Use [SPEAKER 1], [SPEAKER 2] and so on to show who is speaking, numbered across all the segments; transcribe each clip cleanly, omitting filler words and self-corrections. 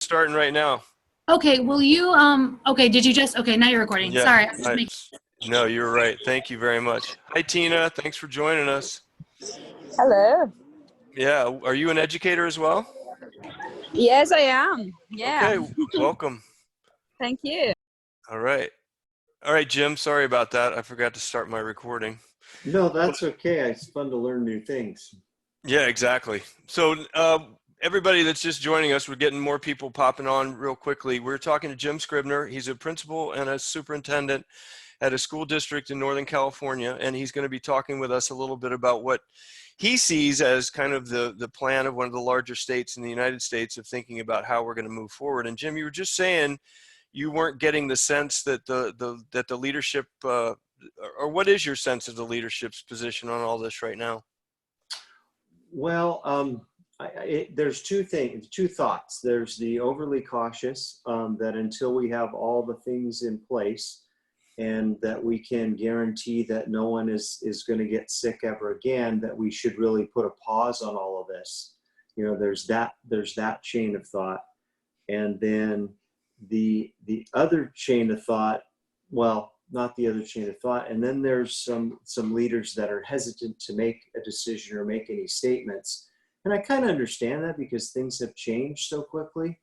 [SPEAKER 1] Starting right now.
[SPEAKER 2] Okay, will you, okay, did you just, okay, now you're recording.
[SPEAKER 1] Yeah,
[SPEAKER 2] Sorry, I was just
[SPEAKER 1] I,
[SPEAKER 2] making,
[SPEAKER 1] no, you're right. Thank you very much. Hi, Tina. Thanks for joining us.
[SPEAKER 3] Hello.
[SPEAKER 1] Yeah, are you an educator as well?
[SPEAKER 3] Yes, I am. Yeah.
[SPEAKER 1] Okay, welcome.
[SPEAKER 3] Thank you.
[SPEAKER 1] All right. All right, Jim, sorry about that. I forgot to start my recording.
[SPEAKER 4] No, that's okay. It's fun to learn new things.
[SPEAKER 1] Yeah, exactly. So, everybody that's just joining us, we're getting more people popping on real quickly. We're talking to Jim Scribner. He's a principal and a superintendent at a school district in Northern California, and he's going to be talking with us a little bit about what he sees as kind of the plan of one of the larger states in the United States of thinking about how we're going to move forward. And Jim, you were just saying you weren't getting the sense that the leadership, or what is your sense of the leadership's position on all this right now?
[SPEAKER 4] Well, there's two thoughts. There's the overly cautious, that until we have all the things in place and that we can guarantee that no one is going to get sick ever again, that we should really put a pause on all of this. You know, there's that chain of thought. And then the other chain of thought, well, not the other chain of thought. And then there's some leaders that are hesitant to make a decision or make any statements. And I kind of understand that because things have changed so quickly,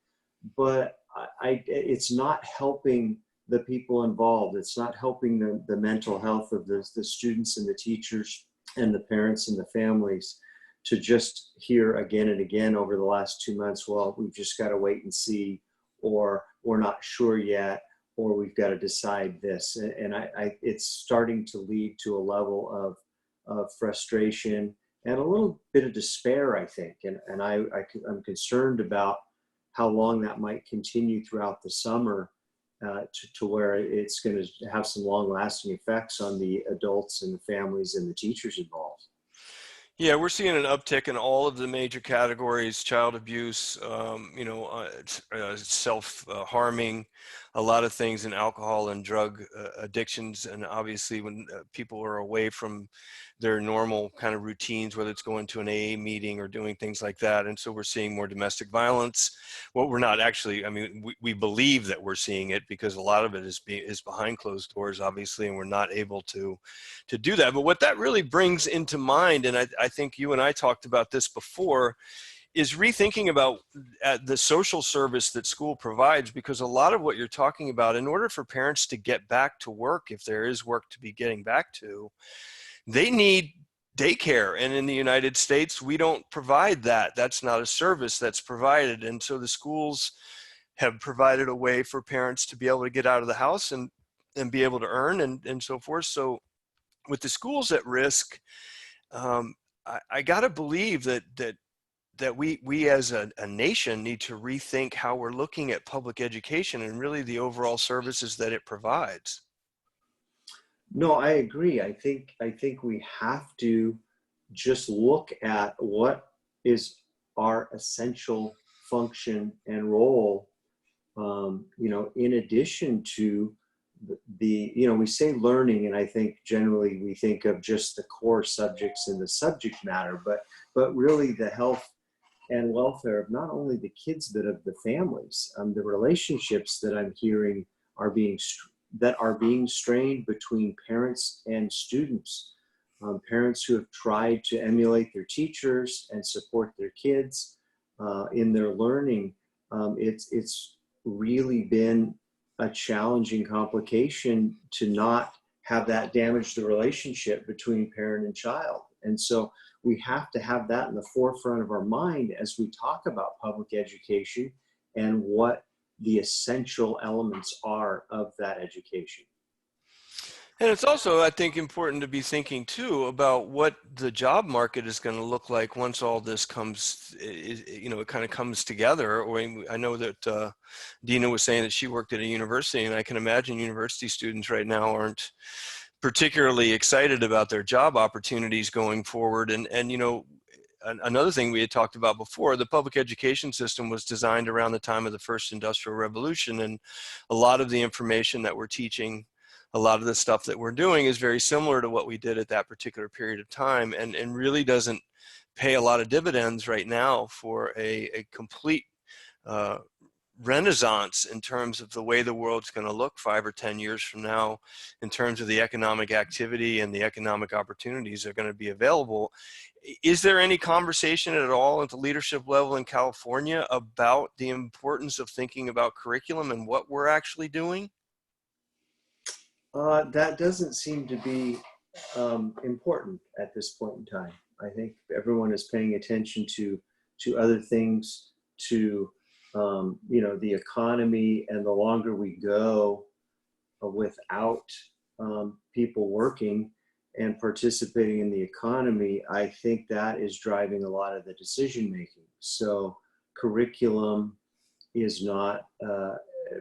[SPEAKER 4] but it's not helping the people involved. It's not helping the mental health of the students and the teachers and the parents and the families to just hear again and again over the last 2 months, well, we've just got to wait and see, or we're not sure yet, or we've got to decide this. And it's starting to lead to a level of frustration and a little bit of despair, I think. And I'm concerned about how long that might continue throughout the summer, to where it's going to have some long lasting effects on the adults and the families and the teachers involved.
[SPEAKER 1] Yeah, we're seeing an uptick in all of the major categories: child abuse, self-harming, a lot of things in alcohol and drug addictions. And obviously when people are away from their normal kind of routines, whether it's going to an AA meeting or doing things like that. And so we're seeing more domestic violence. Well, we're not actually, I mean, we believe that we're seeing it because a lot of it is behind closed doors, obviously, and we're not able to do that. But what that really brings into mind, and I think you and I talked about this before, is rethinking about the social service that school provides, because a lot of what you're talking about, in order for parents to get back to work, if there is work to be getting back to, they need daycare. And in the United States, we don't provide that. That's not a service that's provided. And so the schools have provided a way for parents to be able to get out of the house and be able to earn and so forth. So with the schools at risk, I got to believe that we as a nation need to rethink how we're looking at public education and really the overall services that it provides.
[SPEAKER 4] No, I agree. I think we have to just look at what is our essential function and role. In addition to we say learning, and I think generally we think of just the core subjects and the subject matter, but really the health and welfare of not only the kids but of the families. The relationships that I'm hearing are being strained between parents and students. Parents who have tried to emulate their teachers and support their kids in their learning. It's really been a challenging complication to not have that damage the relationship between parent and child. And so we have to have that in the forefront of our mind as we talk about public education and what the essential elements are of that education.
[SPEAKER 1] And it's also, I think, important to be thinking too about what the job market is going to look like once all this comes, it kind of comes together. Or I know that Dina was saying that she worked at a university, and I can imagine university students right now aren't particularly excited about their job opportunities going forward. And another thing we had talked about before, the public education system was designed around the time of the first industrial revolution, and a lot of the information that we're teaching, a lot of the stuff that we're doing is very similar to what we did at that particular period of time, and really doesn't pay a lot of dividends right now for a complete renaissance in terms of the way the world's going to look 5 or 10 years from now, in terms of the economic activity and the economic opportunities that are going to be available. Is there any conversation at all at the leadership level in California about the importance of thinking about curriculum and what we're actually doing?
[SPEAKER 4] That doesn't seem to be important at this point in time. I think everyone is paying attention to other things, to the economy, and the longer we go without people working and participating in the economy, I think that is driving a lot of the decision making. So curriculum is not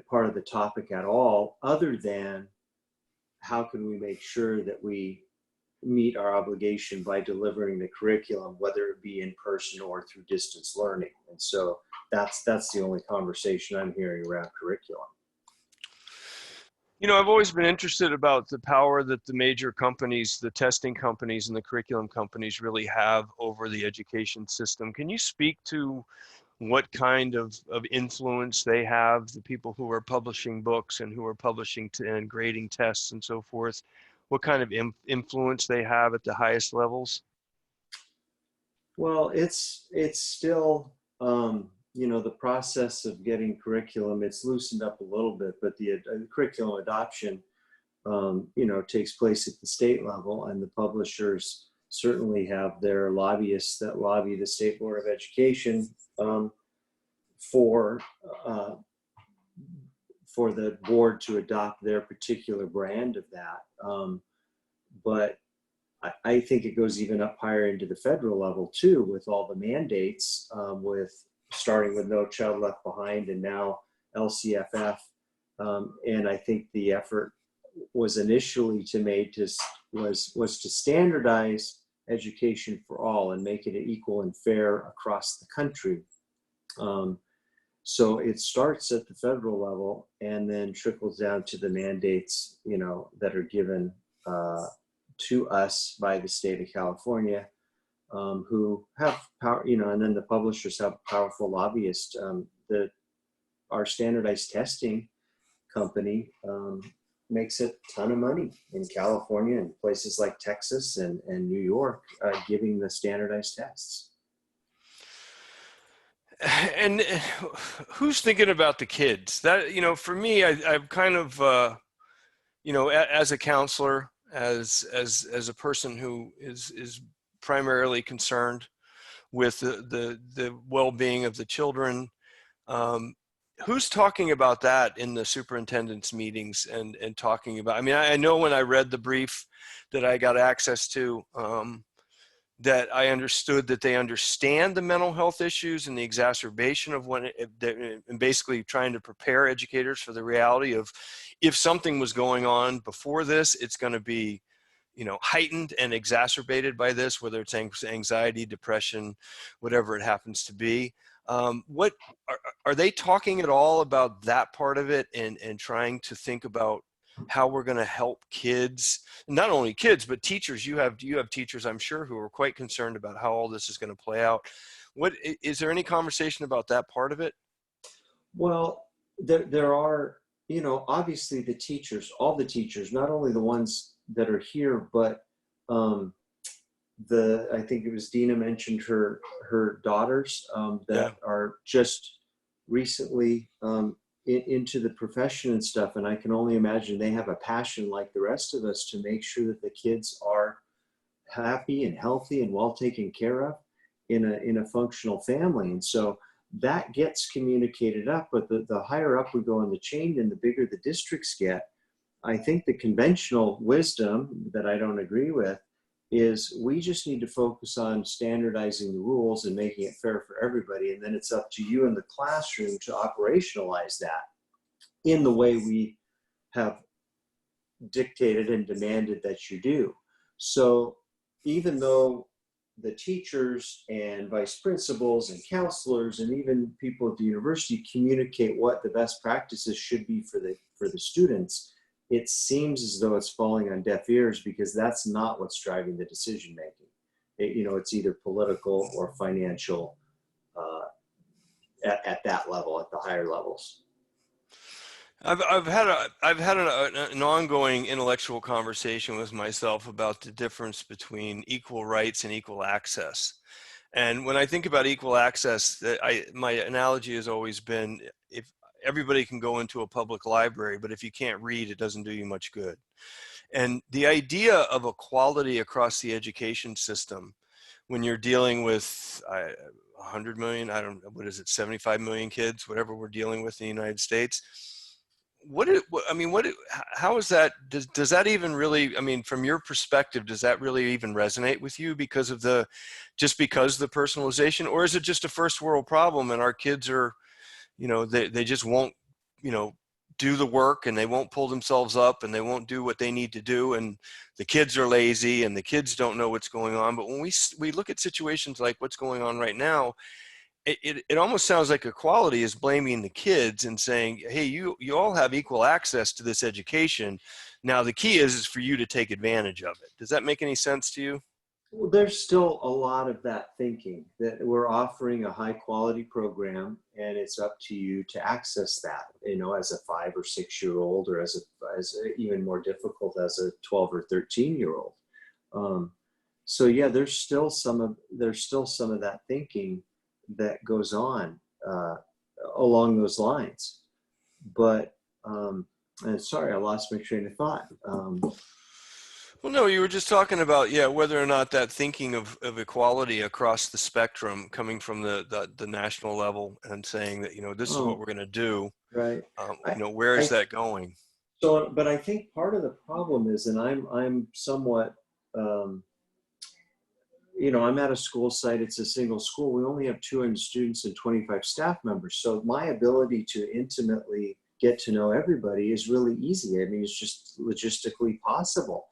[SPEAKER 4] part of the topic at all, other than how can we make sure that we meet our obligation by delivering the curriculum, whether it be in person or through distance learning. And so that's the only conversation I'm hearing around curriculum.
[SPEAKER 1] You know, I've always been interested about the power that the major companies, the testing companies and the curriculum companies really have over the education system. Can you speak to what kind of influence they have, the people who are publishing books and who are publishing and grading tests and so forth, what kind of influence they have at the highest levels?
[SPEAKER 4] Well, it's still, the process of getting curriculum, it's loosened up a little bit, but the curriculum adoption, takes place at the state level, and the publishers certainly have their lobbyists that lobby the State Board of Education for the board to adopt their particular brand of that. But I think it goes even up higher into the federal level too, with all the mandates, starting with No Child Left Behind and now LCFF. And I think the effort was initially was to standardize education for all and make it equal and fair across the country. So it starts at the federal level and then trickles down to the mandates, that are given to us by the state of California, who have power, and then the publishers have powerful lobbyists. Our standardized testing company makes a ton of money in California and places like Texas and New York, giving the standardized tests.
[SPEAKER 1] And who's thinking about the kids? That, for me, I've kind of, as a counselor, as a person who is primarily concerned with the well-being of the children, who's talking about that in the superintendent's meetings and talking about, I know when I read the brief that I got access to, that I understood that they understand the mental health issues and the exacerbation of and basically trying to prepare educators for the reality of, if something was going on before this, it's going to be, heightened and exacerbated by this, whether it's anxiety, depression, whatever it happens to be. What are they talking at all about that part of it, and trying to think about how we're going to help kids, not only kids, but teachers? You have teachers, I'm sure, who are quite concerned about how all this is going to play out. Is there any conversation about that part of it?
[SPEAKER 4] Well, there are, obviously the teachers, all the teachers, not only the ones that are here, but I think it was Dina mentioned her daughters that are just recently into the profession and stuff. And I can only imagine they have a passion like the rest of us to make sure that the kids are happy and healthy and well taken care of in a functional family. And so that gets communicated up, but the higher up we go in the chain and the bigger the districts get, I think the conventional wisdom that I don't agree with is we just need to focus on standardizing the rules and making it fair for everybody. And then it's up to you in the classroom to operationalize that in the way we have dictated and demanded that you do. So even though the teachers and vice principals and counselors and even people at the university communicate what the best practices should be for the students, it seems as though it's falling on deaf ears, because that's not what's driving the decision making. It's either political or financial at that level, at the higher levels.
[SPEAKER 1] I've had an ongoing intellectual conversation with myself about the difference between equal rights and equal access. And when I think about equal access, my analogy has always been, if everybody can go into a public library, but if you can't read, it doesn't do you much good. And the idea of equality across the education system, when you're dealing with 100 million, I don't know, what is it, 75 million kids, whatever we're dealing with in the United States, how is that, does that even really, I mean, from your perspective, does that really even resonate with you because of the personalization, or is it just a first world problem and our kids are, they just won't, do the work, and they won't pull themselves up, and they won't do what they need to do, and the kids are lazy and the kids don't know what's going on. But when we look at situations like what's going on right now, it almost sounds like equality is blaming the kids and saying, hey, you all have equal access to this education. Now the key is for you to take advantage of it. Does that make any sense to you?
[SPEAKER 4] Well, there's still a lot of that thinking, that we're offering a high quality program and it's up to you to access that, as a 5 or 6 year old, or as even more difficult as a 12 or 13-year-old. So yeah, there's still some of that thinking that goes on along those lines. But and sorry, I lost my train of thought.
[SPEAKER 1] Well, no, you were just talking about, whether or not that thinking of equality across the spectrum coming from the national level and saying that, this is what we're going to do.
[SPEAKER 4] Right.
[SPEAKER 1] Where is that going?
[SPEAKER 4] So, but I think part of the problem is, and I'm somewhat, I'm at a school site, it's a single school. We only have 200 students and 25 staff members. So my ability to intimately get to know everybody is really easy. I mean, it's just logistically possible.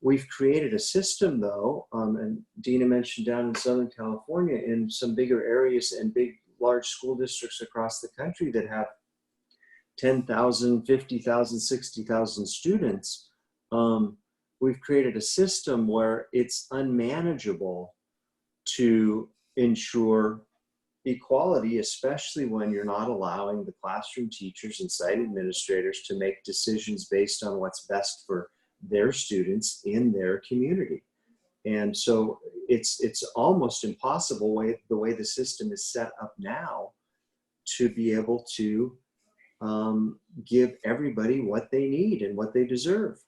[SPEAKER 4] We've created a system though, and Dina mentioned down in Southern California, in some bigger areas and large school districts across the country that have 10,000, 50,000, 60,000 students. We've created a system where it's unmanageable to ensure equality, especially when you're not allowing the classroom teachers and site administrators to make decisions based on what's best for their students in their community. And so it's almost impossible the way the system is set up now to be able to give everybody what they need and what they deserve.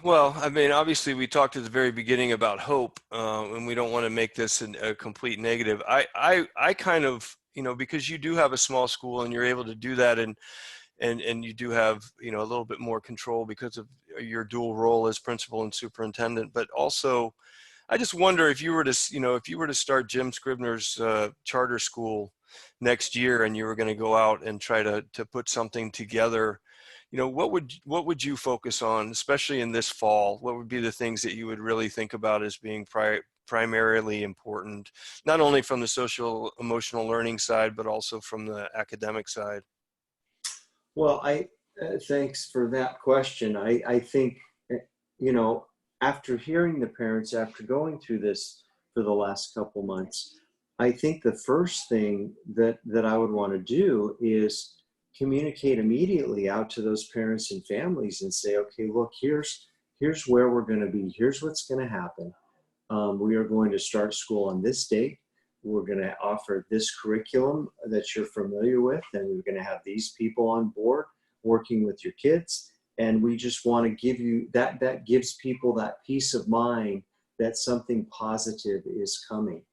[SPEAKER 1] Well, I mean, obviously we talked at the very beginning about hope, and we don't want to make this a complete negative. I kind of, because you do have a small school and you're able to do that, and you do have, a little bit more control because of your dual role as principal and superintendent. But also, I just wonder if you were to start Jim Scribner's charter school next year, and you were going to go out and try to put something together, what would you focus on, especially in this fall? What would be the things that you would really think about as being primarily important, not only from the social emotional learning side, but also from the academic side?
[SPEAKER 4] Well, thanks for that question. I think, after hearing the parents, after going through this for the last couple months, I think the first thing that I would want to do is communicate immediately out to those parents and families and say, okay, look, here's where we're going to be. Here's what's going to happen. We are going to start school on this date. We're going to offer this curriculum that you're familiar with, and we're going to have these people on board working with your kids. And we just want to give you that gives people that peace of mind that something positive is coming.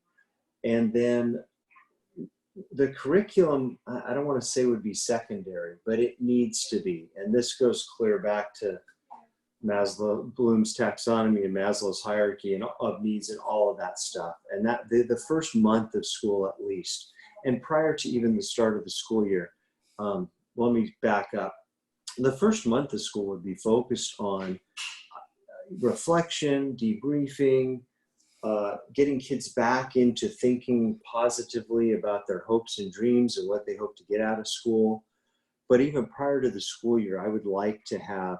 [SPEAKER 4] And then the curriculum, I don't want to say would be secondary, but it needs to be. And this goes clear back to Bloom's taxonomy and Maslow's hierarchy and of needs and all of that stuff. And that the first month of school at least, and prior to even the start of the school year, let me back up. The first month of school would be focused on reflection, debriefing, getting kids back into thinking positively about their hopes and dreams and what they hope to get out of school. But even prior to the school year, I would like to have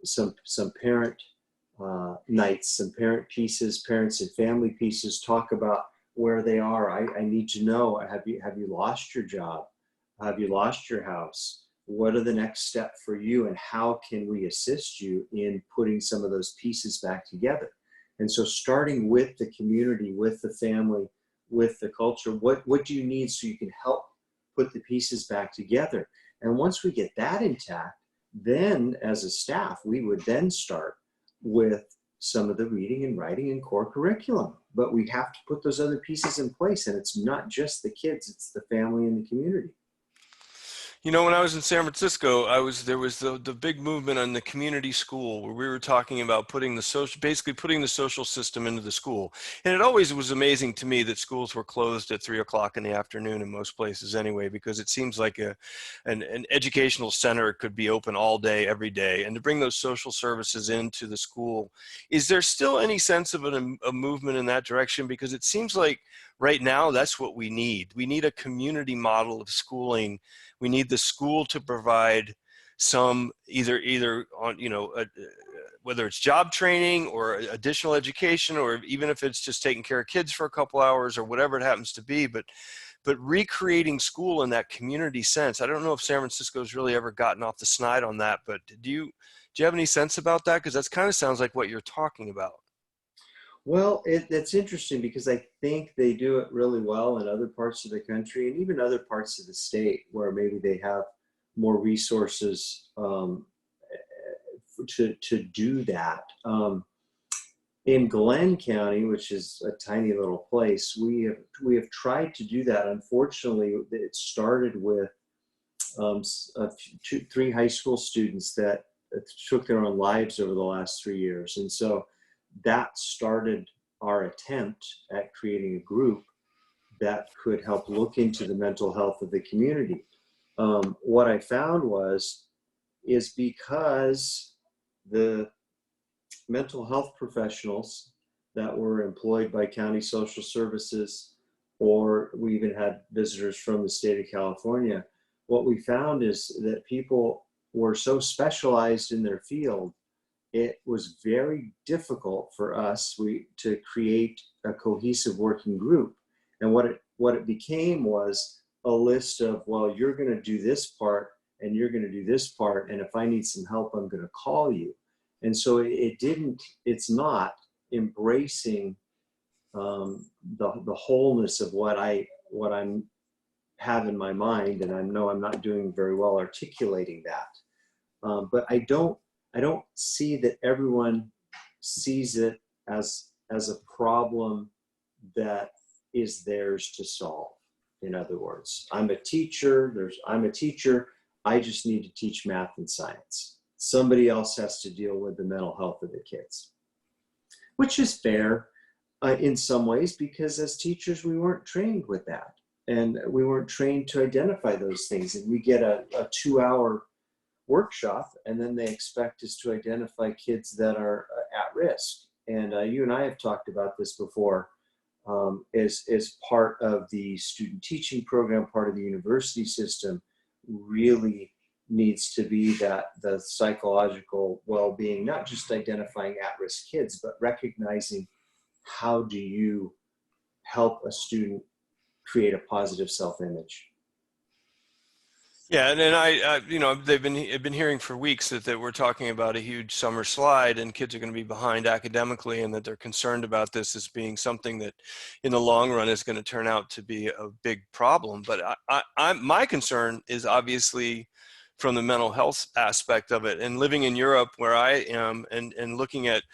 [SPEAKER 4] some parent nights, some parent pieces, parents and family pieces, talk about where they are. I need to know, have you lost your job? Have you lost your house? What are the next step for you, and how can we assist you in putting some of those pieces back together? And so starting with the community, with the family, with the culture, what do you need so you can help put the pieces back together? And once we get that intact, then as a staff, we would then start with some of the reading and writing and core curriculum. But we have to put those other pieces in place, and it's not just the kids, it's the family and the community.
[SPEAKER 1] You know, when I was in San Francisco, there was the big movement on the community school where we were talking about basically putting the social system into the school. And it always was amazing to me that schools were closed at 3 o'clock in the afternoon in most places anyway, because it seems like an educational center could be open all day, every day. And to bring those social services into the school, is there still any sense of a movement in that direction? Because it seems like right now that's what we need. We need a community model of schooling. We need the school to provide some either on, whether it's job training or additional education, or even if it's just taking care of kids for a couple hours or whatever it happens to be, but recreating school in that community sense. I don't know if San Francisco's really ever gotten off the snide on that, but do you have any sense about that? Because that kind of sounds like what you're talking about.
[SPEAKER 4] Well, that's interesting, because I think they do it really well in other parts of the country and even other parts of the state where maybe they have more resources to do that. In Glenn County, which is a tiny little place, we have tried to do that. Unfortunately, it started with 3 high school students that took their own lives over the last 3 years, and so that started our attempt at creating a group that could help look into the mental health of the community. What I found is because the mental health professionals that were employed by county social services, or we even had visitors from the state of California, what we found is that people were so specialized in their field, it was very difficult for us to create a cohesive working group. And what it became was a list of, well, you're going to do this part and you're going to do this part, and if I need some help, I'm going to call you. And so it's not embracing the wholeness of what I'm have in my mind, and I know I'm not doing very well articulating that. But I don't see that everyone sees it as a problem that is theirs to solve. In other words, I'm a teacher, I just need to teach math and science. Somebody else has to deal with the mental health of the kids, which is fair in some ways, because as teachers, we weren't trained with that. And we weren't trained to identify those things. And we get a 2-hour workshop, and then they expect us to identify kids that are at risk. And you and I have talked about this before. As part of the student teaching program, part of the university system, really needs to be that the psychological well-being, not just identifying at-risk kids, but recognizing how do you help a student create a positive self-image.
[SPEAKER 1] Yeah, and then I I've been hearing for weeks that we're talking about a huge summer slide, and kids are going to be behind academically, and that they're concerned about this as being something that, in the long run, is going to turn out to be a big problem. But my concern is obviously from the mental health aspect of it, and living in Europe where I am, and looking at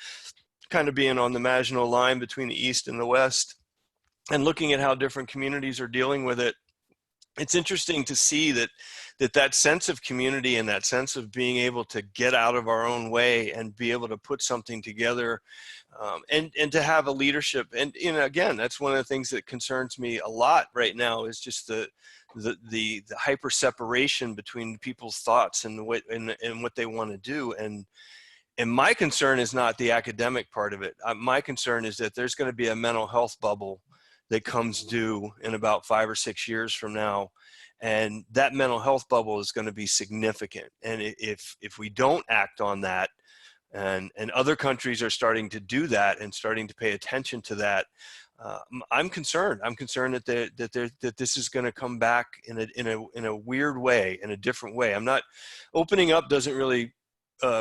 [SPEAKER 1] kind of being on the Maginot Line between the East and the West, and looking at how different communities are dealing with it. It's interesting to see that sense of community and that sense of being able to get out of our own way and be able to put something together, and to have a leadership. And again, that's one of the things that concerns me a lot right now, is just the hyper separation between people's thoughts and what they want to do. And my concern is not the academic part of it. My concern is that there's going to be a mental health bubble that comes due in about 5 or 6 years from now. And that mental health bubble is going to be significant. And if we don't act on that, and other countries are starting to do that and starting to pay attention to that, I'm concerned. I'm concerned that this is going to come back in a weird way, in a different way. I'm not opening up doesn't really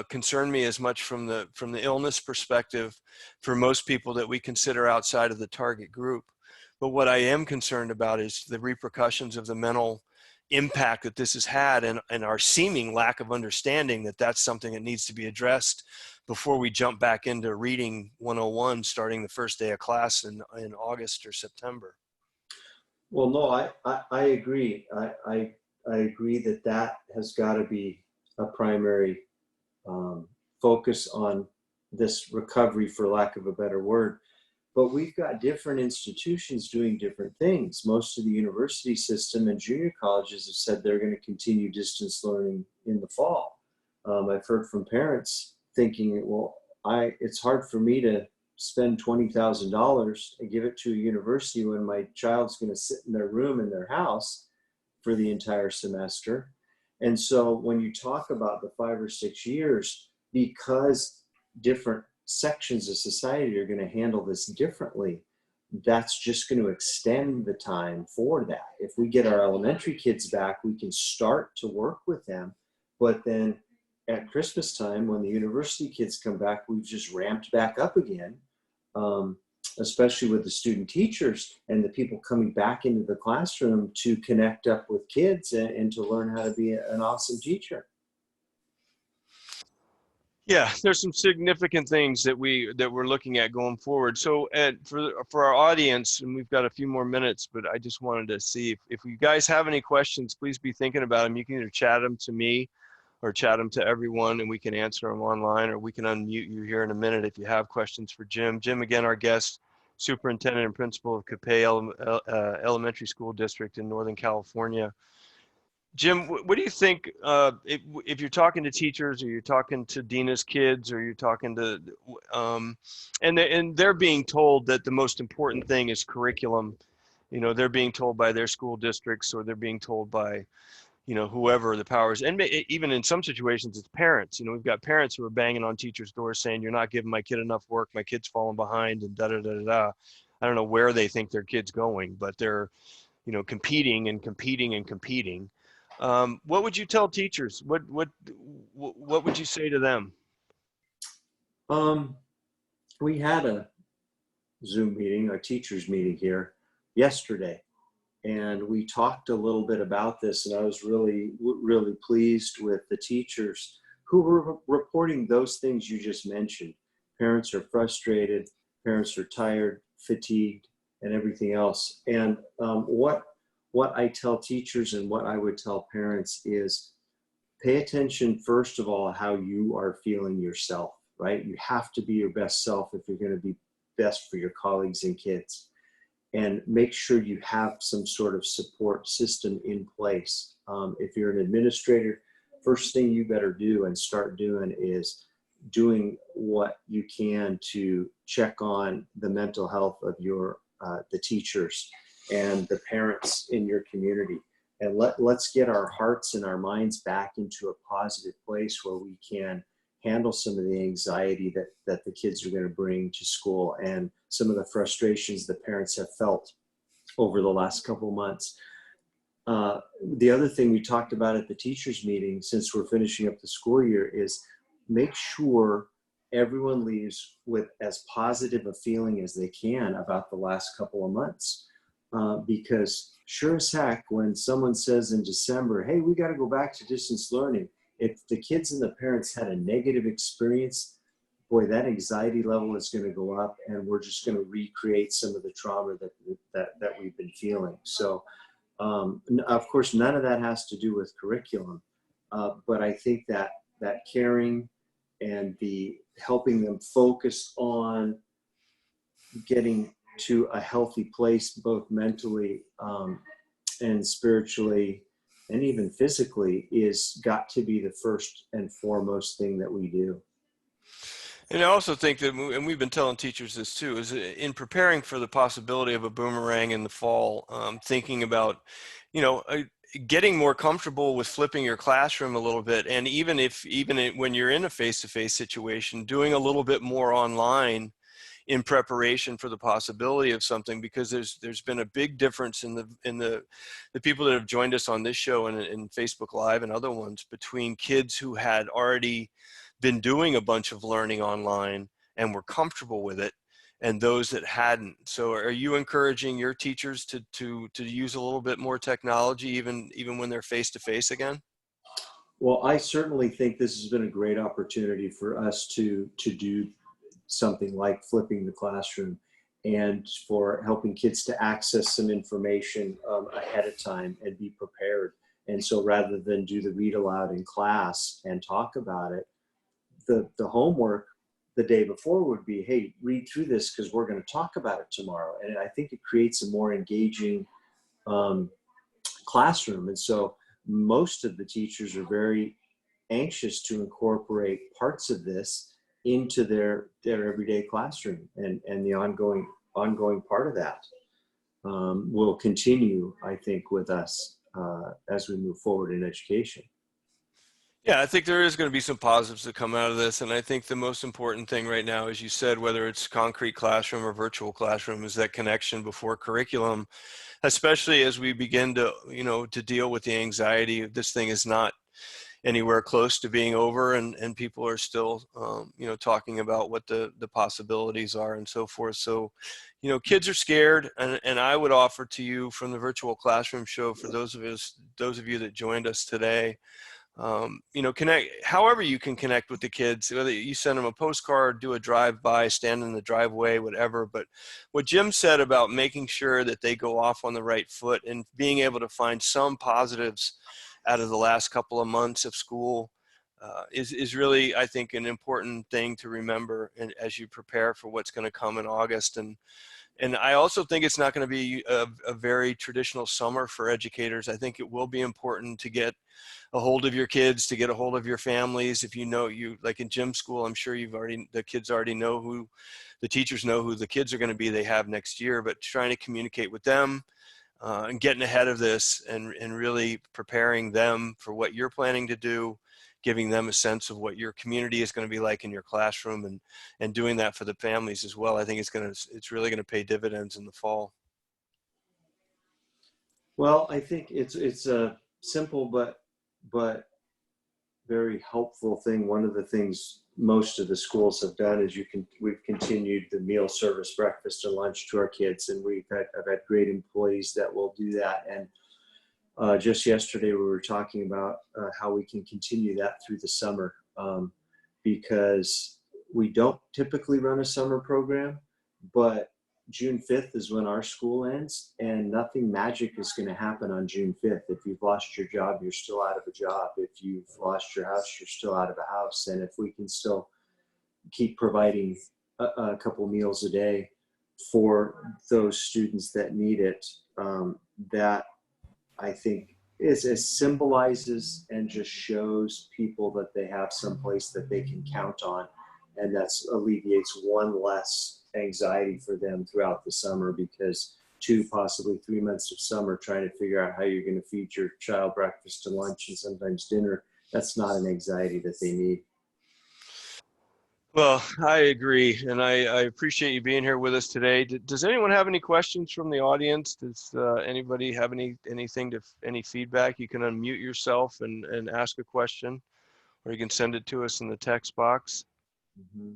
[SPEAKER 1] concern me as much from the illness perspective for most people that we consider outside of the target group. But what I am concerned about is the repercussions of the mental impact that this has had, and our seeming lack of understanding that that's something that needs to be addressed before we jump back into reading 101 starting the first day of class in August or September.
[SPEAKER 4] Well, no, I agree. I agree that that has got to be a primary focus on this recovery, for lack of a better word. But we've got different institutions doing different things. Most of the university system and junior colleges have said they're going to continue distance learning in the fall. I've heard from parents thinking, well, it's hard for me to spend $20,000 and give it to a university when my child's going to sit in their room in their house for the entire semester. And so when you talk about the 5 or 6 years, because different sections of society are going to handle this differently, that's just going to extend the time for that. If we get our elementary kids back, we can start to work with them. But then at Christmas time, when the university kids come back, we've just ramped back up again, especially with the student teachers and the people coming back into the classroom to connect up with kids and to learn how to be an awesome teacher.
[SPEAKER 1] Yeah, there's some significant things that we're looking at going forward. So for our audience, and we've got a few more minutes, but I just wanted to see if you guys have any questions, please be thinking about them. You can either chat them to me or chat them to everyone, and we can answer them online, or we can unmute you here in a minute if you have questions for Jim. Jim, again, our guest, superintendent and principal of Capay Elementary School District in Northern California. Jim, what do you think, if you're talking to teachers, or you're talking to Dina's kids, or you're talking to, and they're being told that the most important thing is curriculum, they're being told by their school districts, or they're being told by, whoever the powers, and even in some situations, it's parents. We've got parents who are banging on teachers' doors saying, you're not giving my kid enough work, my kid's falling behind, and da-da-da-da-da. I don't know where they think their kid's going, but they're, competing and competing and competing. What would you tell teachers? What would you say to them?
[SPEAKER 4] We had a Zoom meeting, a teachers meeting here yesterday, and we talked a little bit about this, and I was really pleased with the teachers who were reporting those things you just mentioned. Parents are frustrated, parents are tired, fatigued, and everything else. And what I tell teachers and what I would tell parents is pay attention, first of all, how you are feeling yourself, right? You have to be your best self if you're going to be best for your colleagues and kids. And make sure you have some sort of support system in place. If you're an administrator, first thing you better do and start doing is doing what you can to check on the mental health of your the teachers and the parents in your community. And let's get our hearts and our minds back into a positive place where we can handle some of the anxiety that the kids are going to bring to school and some of the frustrations the parents have felt over the last couple of months. The other thing we talked about at the teachers meeting, since we're finishing up the school year, is make sure everyone leaves with as positive a feeling as they can about the last couple of months. Because sure as heck, when someone says in December, hey, we got to go back to distance learning, if the kids and the parents had a negative experience, boy, that anxiety level is going to go up, and we're just going to recreate some of the trauma that we've been feeling. So, of course, none of that has to do with curriculum, but I think that caring and the helping them focus on getting to a healthy place, both mentally and spiritually and even physically, is got to be the first and foremost thing that we do.
[SPEAKER 1] And I also think that, and we've been telling teachers this too, is in preparing for the possibility of a boomerang in the fall, thinking about, getting more comfortable with flipping your classroom a little bit. And even when you're in a face-to-face situation, doing a little bit more online in preparation for the possibility of something, because there's been a big difference in the people that have joined us on this show and in Facebook Live and other ones, between kids who had already been doing a bunch of learning online and were comfortable with it, and those that hadn't. So are you encouraging your teachers to use a little bit more technology, even when they're face to face again?
[SPEAKER 4] Well, I certainly think this has been a great opportunity for us to do something like flipping the classroom, and for helping kids to access some information ahead of time and be prepared. And so rather than do the read aloud in class and talk about it, the homework the day before would be, hey, read through this because we're going to talk about it tomorrow. And I think it creates a more engaging classroom. And so most of the teachers are very anxious to incorporate parts of this into their everyday classroom, and the ongoing part of that will continue, I think, with us as we move forward in education.
[SPEAKER 1] Yeah, I think there is going to be some positives that come out of this. And I think the most important thing right now, as you said, whether it's concrete classroom or virtual classroom, is that connection before curriculum, especially as we begin to, to deal with the anxiety of this thing is not anywhere close to being over, and people are still, talking about what the possibilities are and so forth. So, kids are scared, and I would offer to you from the virtual classroom show, for those of you that joined us today, connect however you can connect with the kids, whether you send them a postcard, do a drive-by, stand in the driveway, whatever. But what Jim said about making sure that they go off on the right foot and being able to find some positives out of the last couple of months of school is really, I think, an important thing to remember, and as you prepare for what's going to come in August. And I also think it's not going to be a very traditional summer for educators. I think it will be important to get a hold of your kids, to get a hold of your families. If you like in Jim's school, I'm sure the kids already know who, the teachers know who the kids are going to be they have next year, but trying to communicate with them and getting ahead of this, and really preparing them for what you're planning to do, giving them a sense of what your community is going to be like in your classroom, and doing that for the families as well. I think it's really going to pay dividends in the fall.
[SPEAKER 4] Well, I think it's a simple but very helpful thing. One of the things most of the schools have done is we've continued the meal service, breakfast and lunch to our kids, and I've had great employees that will do that. And just yesterday we were talking about how we can continue that through the summer, because we don't typically run a summer program, but June 5th is when our school ends, and nothing magic is going to happen on June 5th. If you've lost your job, you're still out of a job. If you've lost your house, you're still out of a house. And if we can still keep providing a couple meals a day for those students that need it, that I think it symbolizes and just shows people that they have some place that they can count on, and that alleviates one less anxiety for them throughout the summer, because 2, possibly 3 months of summer trying to figure out how you're going to feed your child breakfast and lunch and sometimes dinner, that's not an anxiety that they need.
[SPEAKER 1] Well, I agree, and I appreciate you being here with us today. Does anyone have any questions from the audience? Does anybody have any feedback? You can unmute yourself and ask a question, or you can send it to us in the text box.
[SPEAKER 4] Mm-hmm.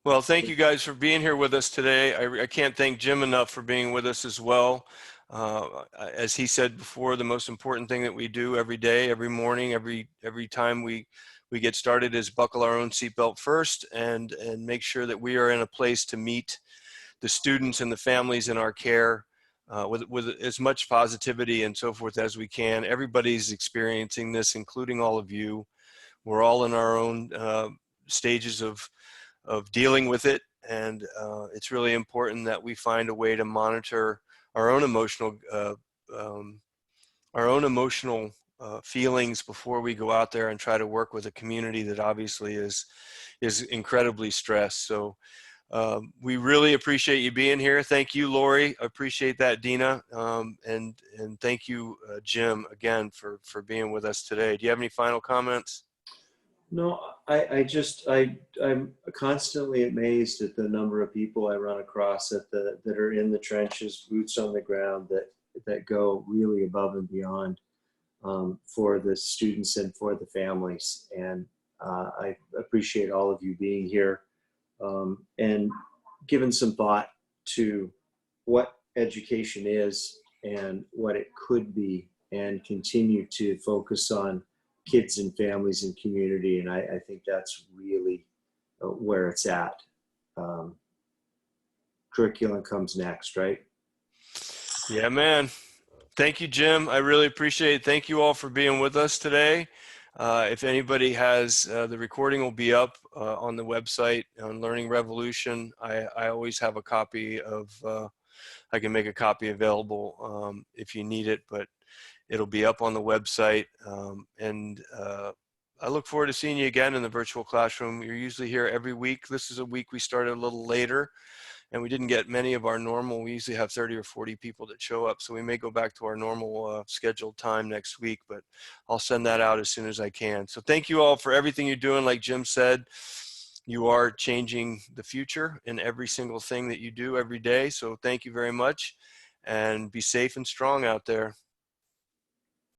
[SPEAKER 1] Well, thank you guys for being here with us today. I can't thank Jim enough for being with us as well. As he said before, the most important thing that we do every day, every morning, every time we get started is buckle our own seatbelt first, and make sure that we are in a place to meet the students and the families in our care with as much positivity and so forth as we can. Everybody's experiencing this, including all of you. We're all in our own stages of dealing with it, and it's really important that we find a way to monitor our own emotional feelings before we go out there and try to work with a community that obviously is incredibly stressed. So We really appreciate you being here. Thank you, Lori. I appreciate that, Dina. And thank you, Jim, again, for being with us today. Do you have any final comments?
[SPEAKER 4] No, I'm constantly amazed at the number of people I run across that are in the trenches, boots on the ground, that go really above and beyond for the students and for the families. And I appreciate all of you being here and given some thought to what education is and what it could be, and continue to focus on kids and families and community. And I think that's really where it's at. Curriculum comes next, right?
[SPEAKER 1] Yeah, man. Thank you, Jim. I really appreciate it. Thank you all for being with us today. If anybody has, the recording will be up on the website on Learning Revolution. I always have a copy of, I can make a copy available if you need it, but it'll be up on the website. I look forward to seeing you again in the virtual classroom. You're usually here every week. This is a week we started a little later, and we didn't get many of our normal. We usually have 30 or 40 people that show up, so we may go back to our normal scheduled time next week, but I'll send that out as soon as I can. So thank you all for everything you're doing. Like Jim said, you are changing the future in every single thing that you do every day. So thank you very much, and be safe and strong out there.